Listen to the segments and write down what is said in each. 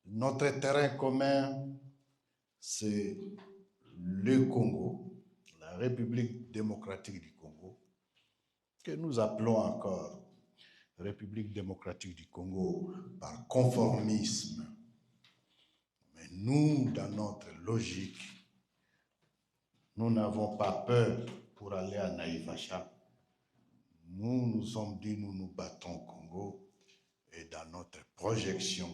Notre terrain commun, c'est le Congo, la République démocratique du Congo, que nous appelons encore République démocratique du Congo par conformisme. Mais nous, dans notre logique, nous n'avons pas peur pour aller à Naïvacha. Nous nous sommes dit, nous nous battons au Congo et dans notre projection,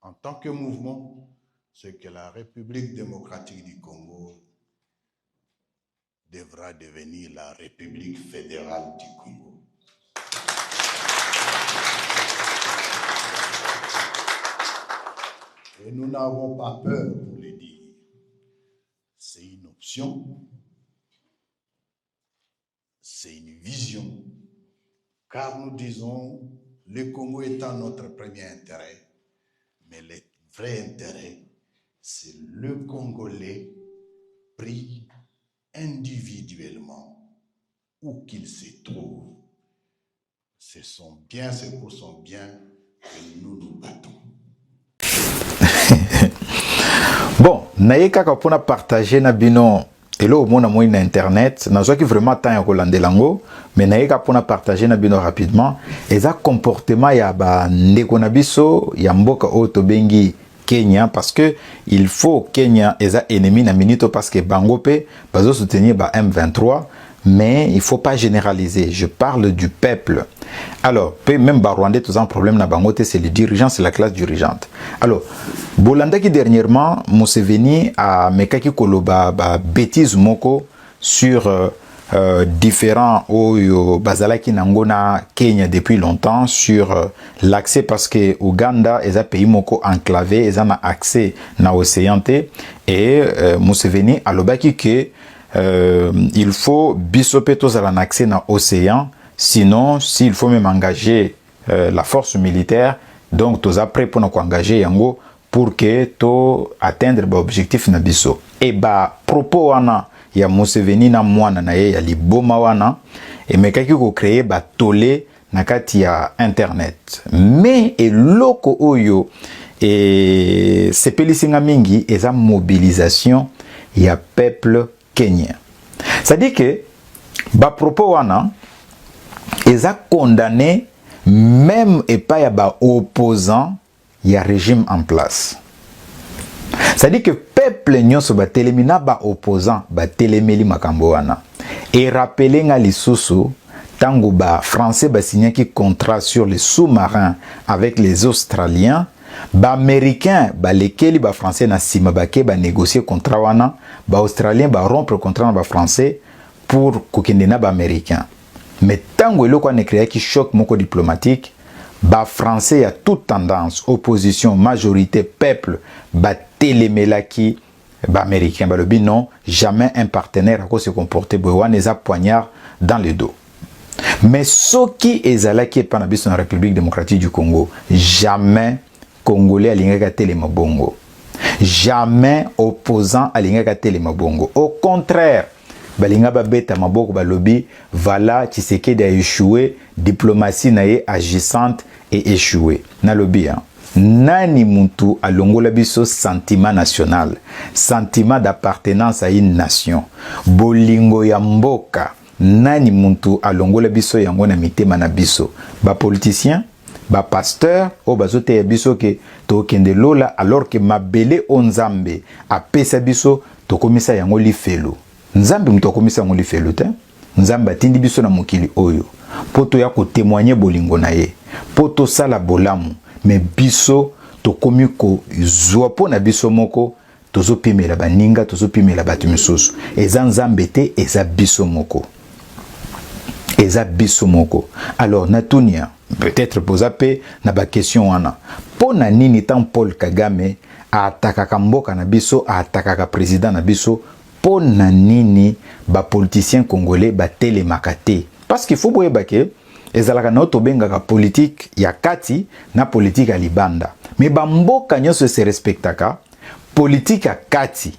en tant que mouvement, c'est que la République démocratique du Congo devra devenir la République fédérale du Congo. Et nous n'avons pas peur pour le dire. C'est une option, c'est une vision, car nous disons, le Congo étant notre premier intérêt, mais le vrai intérêt, c'est le Congolais pris individuellement, où qu'il se trouve. C'est son bien, c'est pour son bien que nous nous battons. Bon, naye kaka pona partager na bino elo mona moi na internet, na qui vraiment temps ya kolande lango, mais naye kaka pona partager na bino rapidement, eza comportement ya ba ndeko na biso ya mboka oto bengi Kenya, parce que il faut Kenya eza ennemi na minito parce que bangope bazo soutenir ba M23, mais il faut pas généraliser. Je parle du peuple. Alors, même Rwandais, tous un problème na bangote, c'est les dirigeants, c'est la classe dirigeante. Alors, Bolanda qui dernièrement, Museveni a mekaki koloba bêtise moko sur différents oyo bazalaki nangona Kenya depuis longtemps sur l'accès, parce que Ouganda est un pays moko enclavé, ils ont accès na océan et Museveni a lobaki que il faut bisoper tous à l'accès dans l'océan, sinon s'il faut même engager la force militaire, donc tous après pour nous engager yango pour que to atteindre l'objectif na biso. Et propos wana ya Museveni na mwana na ye ya liboma wana et mekaki ko créer tolé na kati ya internet, mais eloko oyo et sepelisinga mingi eza mobilisation ya peuple kenyan. C'est-à-dire que propos wana eza condamné même et pas ya opposant ya régime en place. C'est-à-dire que peuple nyonso batelemina opposant batelemeli makambo wana. Et rappeler nga lisusu tango français signé qui contrat sur les sous-marins avec les Australiens, américains lesquels français na sima bake négocier contrat wana, australiens rompre contrat na français pour kokende na américain. Mais tango eloko ne créé qui choc moko diplomatique, français a toute tendance, opposition, majorité, peuple, télémelaki, américain, le non, jamais un partenaire à se comporter, les a poignard dans le dos. Mais ce qui est zalaki dans la République démocratique du Congo, jamais Congolais à l'ingaka télémabongo. Jamais opposant à l'ingaka télémabongo. Au contraire, balinga babeta maboko balobi, voilà Tshisekedi a échoué, diplomatie nae agissante et échoué. Na lobi hein. Nani muntu alongola biso sentiment national, sentiment d'appartenance à une nation, bolingo ya mboka. Nani muntu alongola biso yango na mitema na biso, ba politicien, ba pasteur o bazote ya biso ke to kende lola alors que mabele onzambe apesa biso to komisa yango lifelo. Nzambe muto komisa yango lifelo te. Nzambe atindi biso na mokili oyo poto ya ko témoigner bolingo na ye, poto sala bolamu. Mais biso to komi ko zwa po na biso moko tozo pimela baninga tozo pimela batu misusu eza nzambe te eza biso moko. Eza biso moko. Alors natunia peut-être posa pe na ba question wana. Pona nini tant Paul Kagame a atakaka mboka na biso, a atakaka président na biso, pona nini ba politicien congolais ba télémaka te? Parce qu'il faut boyeba ke ezalaka na otobengaka politique ya kati na politique ya libanda. Mais bamboka nyonso se respectaka politique ya kati.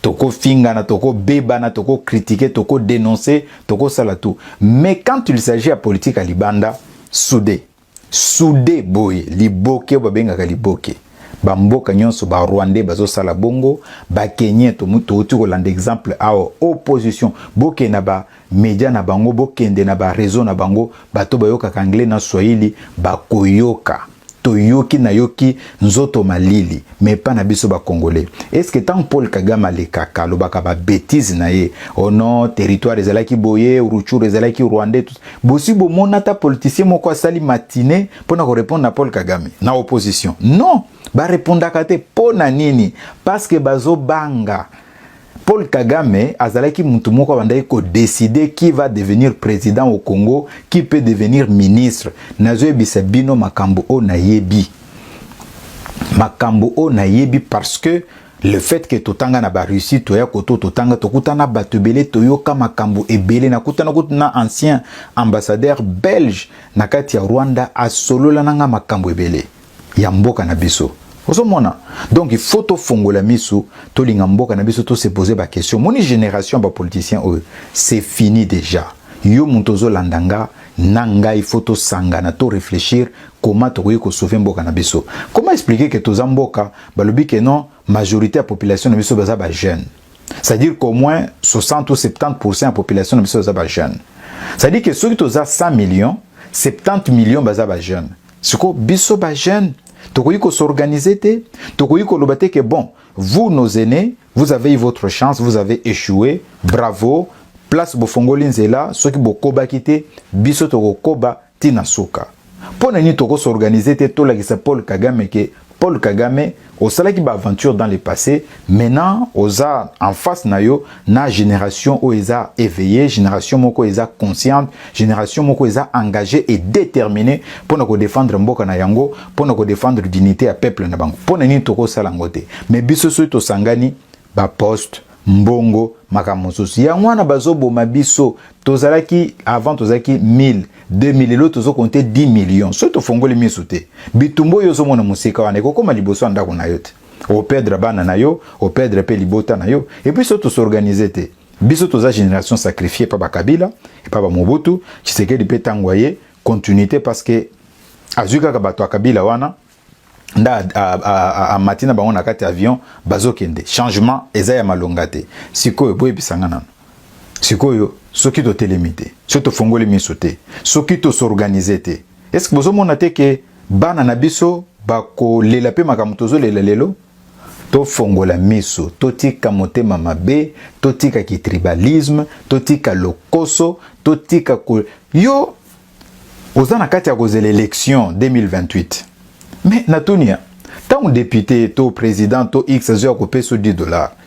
Toko fingana, toko bebana, toko critiquer, toko dénoncer, toko sala tout. Mais quand il s'agit de politique à libanda, soudé boy, liboke babengaka liboke. bamboka nyonso ba Rwandais bazo sala bongo ba Kenyan to muto kolanda exemple a opposition boke na ba média na bango bokende na ba réseau na bango bato bayoka anglais na Swahili ba koyoka toyoki na yoki nzoto malili mais pas na biso ba congolais. Est-ce que tant Paul Kagame le kaka lo baka ba bêtise na ye oh non territoire ezalaki boye Rutshuru ezalaki Rwandais bosi bo monata politicien moko asali matinée pour na répondre na Paul Kagame na opposition non ba répondre kate pona nini parce que bazo banga Paul Kagame azalaki mutu moko bandai ko décider qui va devenir président au Congo, qui peut devenir ministre. Nazo ebisa bino makambo o na yebi. Makambo o na yebi parce que le fait que totanga na ba Russie toya koto totanga tokutana batubele toyoka makambo ebele na kutana ancien ambassadeur belge na kati ya Rwanda asolola nanga makambo ebele ya mboka na biso. Donc il faut to fongola misu to lingamboka na biso to se poser ba question moni génération ba politiciens c'est fini déjà yo muntozo landanga nanga il faut to sangana to réfléchir comment to ko sauver mboka na biso comment expliquer que to zamboka balobi que non majorité de la population na biso baza ba jeune c'est-à-dire qu'au moins 60 ou 70% de la population na biso baza ba jeune c'est-à-dire que ceux qui to za 100 millions 70 millions baza ba jeune siko biso ba jeune Tokoyi ko s'organiser te, tokoyi ko lobate que bon, vous nos aînés, vous avez eu votre chance, vous avez échoué, bravo, place bo fongoli nzela, soki bo koba kite, biso toko koba tina soka. Pona ni toko s'organiser te, to la ki sa Paul Kagame ke Paul Kagame, au salaki ba aventure dans le passé, maintenant, oza en face na yo, na génération où eza éveillé, génération moko eza consciente, génération moko eza engagée et déterminée pour nous défendre mboka na yango, pour nous défendre dignité à peuple na bango. Pour nous toko salangote. Mais biso to sangani ba poste mbongo makamosusi. Ya mwana bazo boma biso tozalaki avant tozalaki 1000 2000 l'autre zo compter 10 millions. Soto fongoli misute. Bitumbo yo zo mona musika wana ko koma liboso ndako na yote. O perdre bana na yo, o perdre pe libota na yo. Et puis soto s'organiser te. Biso toza génération sacrifiée par Kabila et par Mobutu, Tshisekedi pe tangwaye continuité parce que azuka ka bato Kabila wana nda a matina bango na kati avion bazokende. Changement eza ya malonga te. Sikoyo boye bisanga nano. Sikoyo soki to télémité, soki to fongoli misote, soki to s'organiser te. Est-ce que vous avez que bana na biso bako lela pe makamutozo lela lelo? To fongola miso, to tika motema mabe, to tika ki tribalisme, to tika lokoso, to tika ko yo ozana kati ya kozela élection 2028. Mais natunia tant député, to président, to X a coupé sur $10.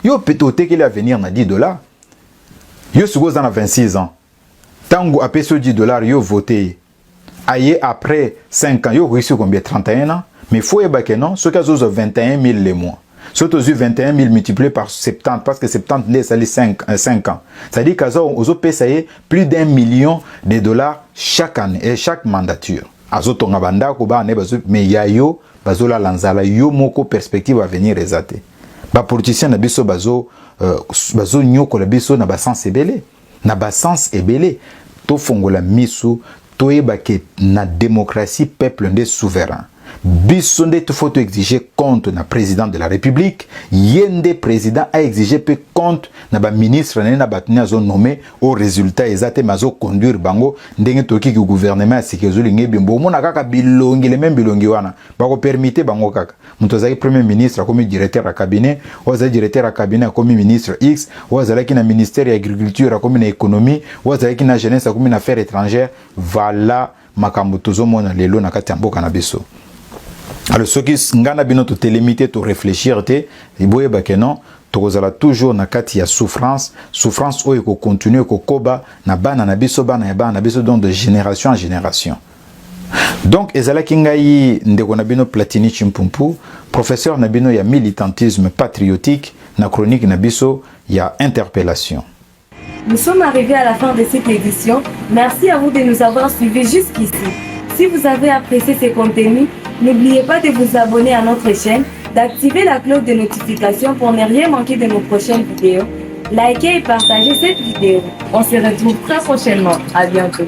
Yo peut-être qu'il va venir na $10. Yo sugo zana 26 ans. Tango a payé $10, yo voté. Aye après 5 ans, yo reçu combien 31 ans. Mais faut y que non, ce cas ont 21 000 les mois. Surtout 21 000 multiplié par 70 parce que 70 c'est 5 ans. C'est-à-dire qu'ils ont payé plus $1 million chaque année et chaque mandature. Azotonga banda ko ba ne bazo mais yayo bazola lanzala yo moko perspective à venir ezate. Ba politicien na biso bazo nyoko la biso na ba sens ebele. Na ba sens ebele to fongola misu to yeba ke na démocratie peuple nde souverain. Biso nde to faut exiger compte na président de la République, yende président a exigé pe compte na ba ministre na ba tena zo nommé au résultat ezate mazo conduire bango ndenge toki ki gouvernement sikezo linge bimbo mona kaka bilongi le même bilongi wana ba ko permettre bango kaka muto zaki premier ministre comme directeur à cabinet ou za directeur à cabinet comme ministre X ou za ki na ministère agriculture comme na économie ou za ki na jeunesse comme na affaires étrangères voilà makambo tozo mona lelo na kati mboka na biso. Alors ceux qui ngana bino to télémité to réfléchir te iboye ba kenon to kozala toujours na kati ya souffrance oyo ko continuer ko koba na bana na biso donc de génération en génération. Donc ezala kingai ndeko na bino Platini Chimpumpu professeur na bino ya militantisme patriotique na chronique na biso ya interpellation. Nous sommes arrivés à la fin de cette édition. Merci à vous de nous avoir suivis jusqu'ici. Si vous avez apprécié ces contenus, n'oubliez pas de vous abonner à notre chaîne, d'activer la cloche de notification pour ne rien manquer de nos prochaines vidéos. Likez et partagez cette vidéo. On se retrouve très prochainement. À bientôt.